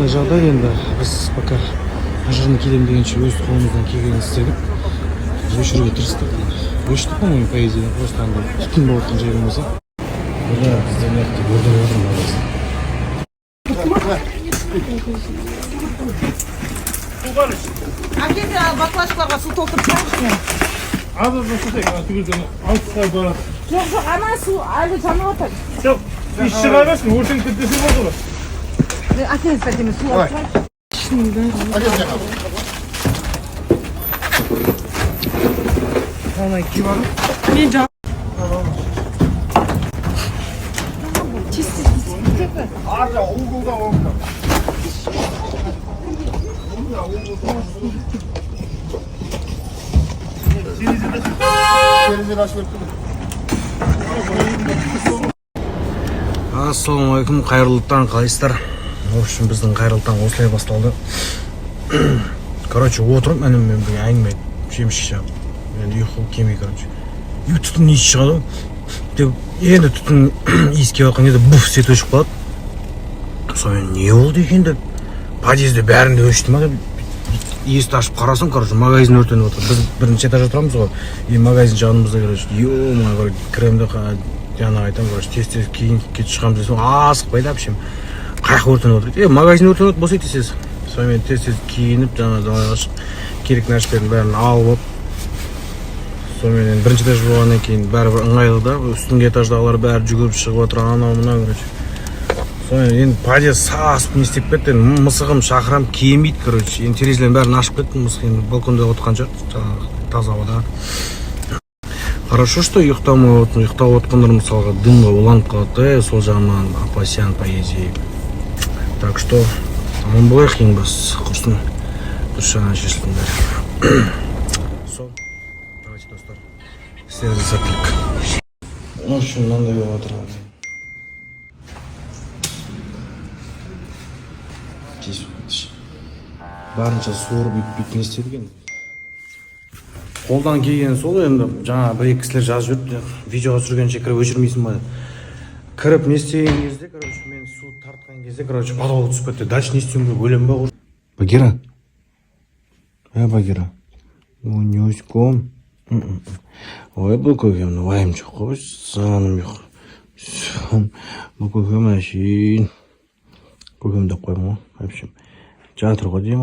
сондай жағдай. Енді біз пока ажырын келем дегенше өз қолымыздан келгенін істедік. Өшіруге тырыстық. Өшті, по-моему, по идее, просто андай түтін болып жатқан жерім болса. Бұда бізде неқті көрдіп отырмын бағасын. Әкеде баклажкаларға су толтырып шығаршы. Азыр жасасайық, түгелден алысқа барады. Жоқ, ана су әлі жанып отыр. Жоқ, сіз шыға берсін, өртен кетпесе болды ғой. Әкеңіз бәтеме су алып шығаршы. Ана кем алып? Мен жауап. Арда, угылда, угылда. Ассалаумағалейкум, қайырлы таң, қалайсыздар? В общем, біздің қайырлы таң осылай басталды. Короче, отырып, мен әңгіме жеміс шығып. Енді ұйқы келмей, короче. Түтін иіс шығады. Енді түтін иіс келіп жатқан еді буф сет өшіп қалады. Сонымен не болды екен деп, подъезде бәрінде өшті ма деп, есікті ашып қарасам, короче, магазин өртеніп отыр. Біз бірінші этажда тұрамыз ғой. И магазин жағымызда, короче, ё-мо, кремді жаңа айтам, короче, тез кейін кетіп шығамыз десем, асықпайды әпшем. Қаяқ өртеніп отыр. Магазин өртеніп отыр, бос етесіз. Сонымен тез киініп, жаңа далаға шығып, керек нәрселердің бәрін алып. Сонымен бірінші этаж болғаннан кейін бәрібір ыңғайлы да, үстіңгі этаждағылар бәрі жүгіріп шығып отыр, анау мынау, короче. Сонымен енді подъезд сасып не істеп кетті, мысығым шақырам киемейді, короче. Енді терезелердің бәрін ашып кетті, мысық енді балконда отқан жоқ, таза ауада. Хорошо, что ұйықтап отқандар мысалға дымға уланып қалады, сол жағынан опасен поэзия. Так что аман болайық ең бас құрсын дұрыс жағынан шешілсін бәрі. Сол, давайте достар, істеріңізге сәттілік. В общем, мынандай болып отыр. Барынша суырып үйтіп не істедік енді. Қолдан келген сол енді, жаңа бір-екі кісілер жазып жүрді, видеоға түсіргенше кіріп өшірмейсің ба деп. Кіріп не істеген кезде, короче, мен су тартқан кезде, короче, подвалға түсіп кетті. Дальше не істеймін бе, өлем ба? Багира? Багира? Не өском? Ой, бұл көкемді уайым жоқ қой, саным жоқ. Бұл көкем әшейін. Көкем деп қоймын ғой, әпшім. Жатыр ғой деймін.